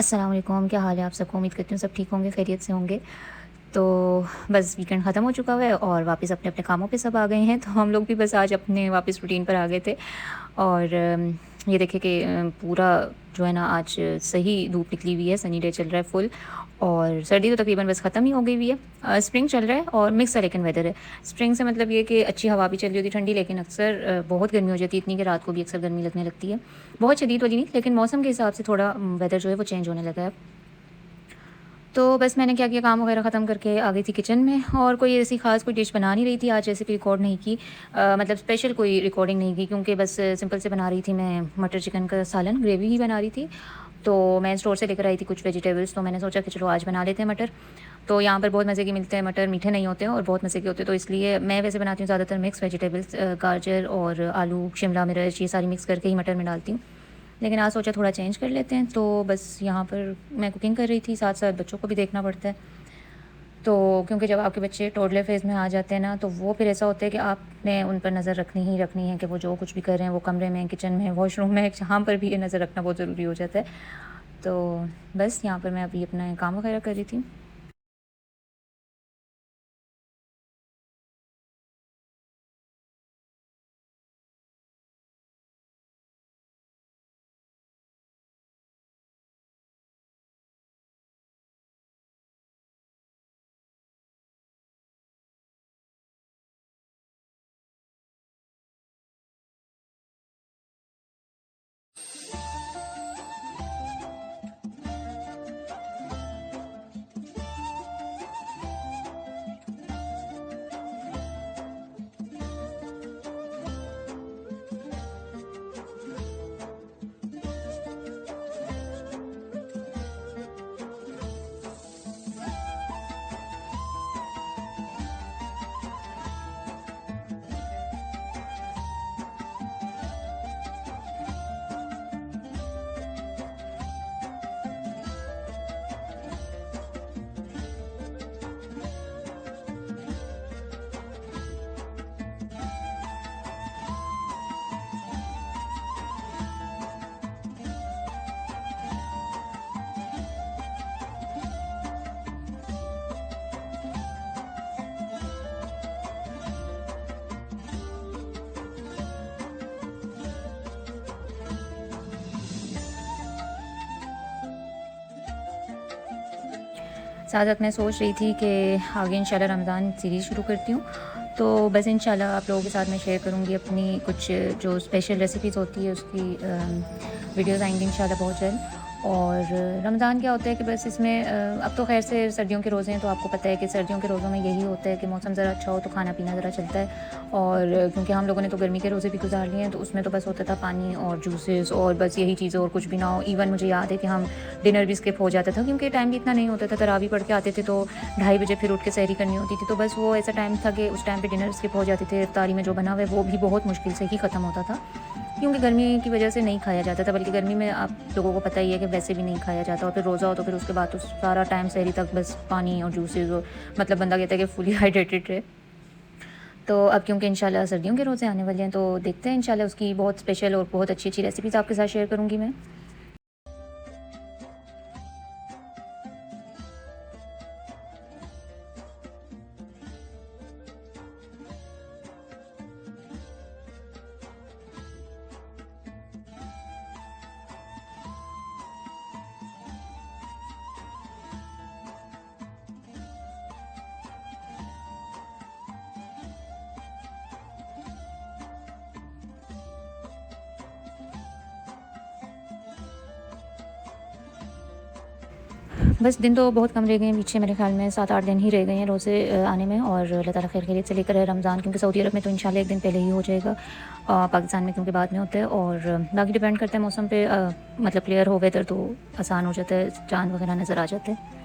अस्सलाम वालेकुम, क्या हाल है आप सबको? उम्मीद करती हूँ सब ठीक होंगे, खैरियत से होंगे। तो बस वीकेंड ख़त्म हो चुका हुआ है और वापस अपने-अपने कामों पे सब आ गए हैं, तो हम लोग भी बस आज अपने वापस रूटीन पर आ गए थे। और ये देखिए कि पूरा जो है ना आज सही धूप निकली हुई है, सनी डे चल रहा है फुल। और सर्दी तो तकरीबन बस ख़त्म ही हो गई हुई है। स्प्रिंग चल रहा है और मिक्स सा लेकिन वेदर है। स्प्रिंग से मतलब ये कि अच्छी हवा भी चल रही होती है ठंडी, लेकिन अक्सर बहुत गर्मी हो जाती है, इतनी कि रात को भी अक्सर गर्मी लगने लगती है। बहुत शदीद वाली नहीं, लेकिन मौसम के हिसाब से थोड़ा वेदर जो है वो चेंज होने लगा है अब। तो बस मैंने क्या किया, काम वगैरह ख़त्म करके आ गई थी किचन में, और कोई ऐसी ख़ास कोई डिश बना नहीं रही थी आज, ऐसे कोई रिकॉर्ड नहीं की। मतलब स्पेशल कोई रिकॉर्डिंग नहीं की, क्योंकि बस सिंपल से बना रही थी मैं मटर चिकन का सालन, ग्रेवी ही बना रही थी। तो मैं स्टोर से लेकर आई थी कुछ वेजिटेबल्स, तो मैंने सोचा कि चलो आज बना लेते हैं मटर। तो यहाँ पर बहुत मज़े के मिलते हैं मटर, मीठे नहीं होते हैं और बहुत मज़े के होते हैं, तो इसलिए मैं वैसे बनाती हूँ ज़्यादातर मिक्स वेजिटेबल्स, गाजर और आलू, शिमला मिर्च, ये सारी मिक्स करके ही मटर में डालती हूँ। लेकिन आज सोचा थोड़ा चेंज कर लेते हैं, तो बस यहाँ पर मैं कुकिंग कर रही थी, साथ-साथ बच्चों को भी देखना पड़ता है। तो क्योंकि जब आपके बच्चे टोडलर फ़ेज़ में आ जाते हैं ना, तो वो फिर ऐसा होता है कि आपने उन पर नज़र रखनी ही रखनी है कि वो जो कुछ भी कर रहे हैं, वो कमरे में, किचन में, वॉशरूम में, जहाँ पर भी ये नज़र रखना बहुत ज़रूरी हो जाता है। तो बस यहाँ पर मैं अभी अपना काम वगैरह कर रही थी। साथ-साथ मैं सोच रही थी कि आगे इंशाल्लाह रमज़ान सीरीज़ शुरू करती हूँ। तो बस इंशाल्लाह आप लोगों के साथ मैं शेयर करूँगी अपनी कुछ जो स्पेशल रेसिपीज़ होती है उसकी वीडियोज़ आएँगी इंशाल्लाह बहुत जल्द। और रमज़ान क्या होता है कि बस इसमें अब तो ख़ैर से सर्दियों के रोज़े हैं, तो आपको पता है कि सर्दियों के रोज़ों में यही होता है कि मौसम ज़रा अच्छा हो तो खाना-पीना ज़रा चलता है। और क्योंकि हम लोगों ने तो गर्मी के रोज़े भी गुज़ार लिए हैं, तो उसमें तो बस होता था पानी और जूसेस और बस यही चीज़ें और कुछ भी ना हो। इवन मुझे याद है कि हम डिनर भी स्किप हो जाता था, क्योंकि टाइम भी इतना नहीं होता था। तरावी पढ़ के आते थे तो 2:30 बजे फिर उठ के सहरी करनी होती थी, तो बस वो ऐसा टाइम था कि उस टाइम पे डिनर स्किप हो जाते थे। इफ्तारी में जो बना हुआ है वो भी बहुत मुश्किल से ही ख़त्म होता था, क्योंकि गर्मी की वजह से नहीं खाया जाता था, बल्कि गर्मी में आप लोगों को पता ही है कि वैसे भी नहीं खाया जाता। और फिर रोज़ा हो तो फिर उसके बाद तो सारा टाइम सहरी तक बस पानी और जूसेस, और मतलब बंदा कहता है कि फुली हाइड्रेटेड रहे। तो अब क्योंकि इंशाल्लाह सर्दियों के रोज़े आने वाले हैं, तो देखते हैं इंशाल्लाह उसकी बहुत स्पेशल और बहुत अच्छी-अच्छी रेसिपीज़ आपके साथ शेयर करूँगी मैं। बस दिन तो बहुत कम रह गए हैं पीछे, मेरे ख़्याल में 7-8 दिन ही रह गए हैं रोज़े आने में, और अल्लाह ताला खैर खैरियत से लेकर है रमज़ान, क्योंकि सऊदी अरब में तो इंशाल्लाह 1 दिन पहले ही हो जाएगा। पाकिस्तान में क्योंकि बाद में होता है, और बाकी डिपेंड करता है मौसम पे। मतलब क्लियर हो वेदर तो आसान हो जाता है, चाँद वगैरह नज़र आ जाते हैं।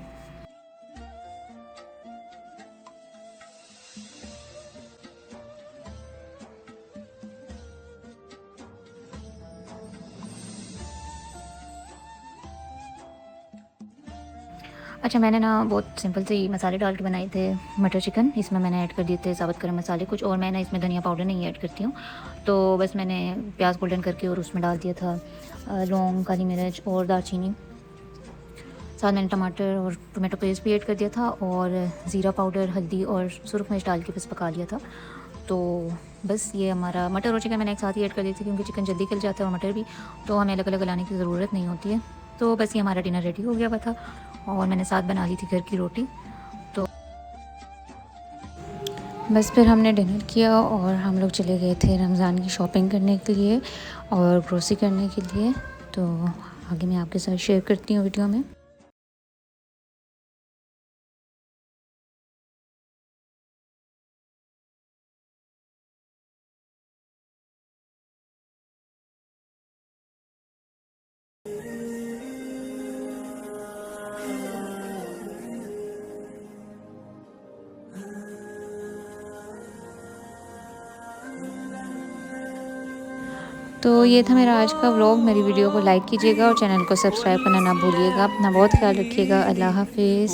अच्छा, मैंने ना बहुत सिंपल से ही मसाले डाल के बनाए थे मटर चिकन। इसमें मैंने ऐड कर दिए थे साबुत गरम मसाले कुछ, और मैं ना इसमें धनिया पाउडर नहीं ऐड करती हूँ। तो बस मैंने प्याज गोल्डन करके और उसमें डाल दिया था लौंग, काली मिर्च और दालचीनी। साथ मैंने टमाटर और टोमेटो पेस्ट भी ऐड कर दिया था और ज़ीरा पाउडर, हल्दी और सुरख मिर्च डाल के बस पका लिया था। तो बस ये हमारा मटर और चिकन मैंने एक साथ ही ऐड कर दी थी क्योंकि चिकन जल्दी गल जाता है और मटर भी, तो हमें अलग-अलग गलाने की ज़रूरत नहीं होती है। तो बस ये हमारा डिनर रेडी हो गया हुआ था और मैंने साथ बना ली थी घर की रोटी। तो बस फिर हमने डिनर किया और हम लोग चले गए थे रमज़ान की शॉपिंग करने के लिए और ग्रोसरी करने के लिए। तो आगे मैं आपके साथ शेयर करती हूँ वीडियो में। तो ये था मेरा आज का व्लॉग। मेरी वीडियो को लाइक कीजिएगा और चैनल को सब्सक्राइब करना ना भूलिएगा। अपना बहुत ख्याल रखिएगा। अल्लाह हाफ़िज़।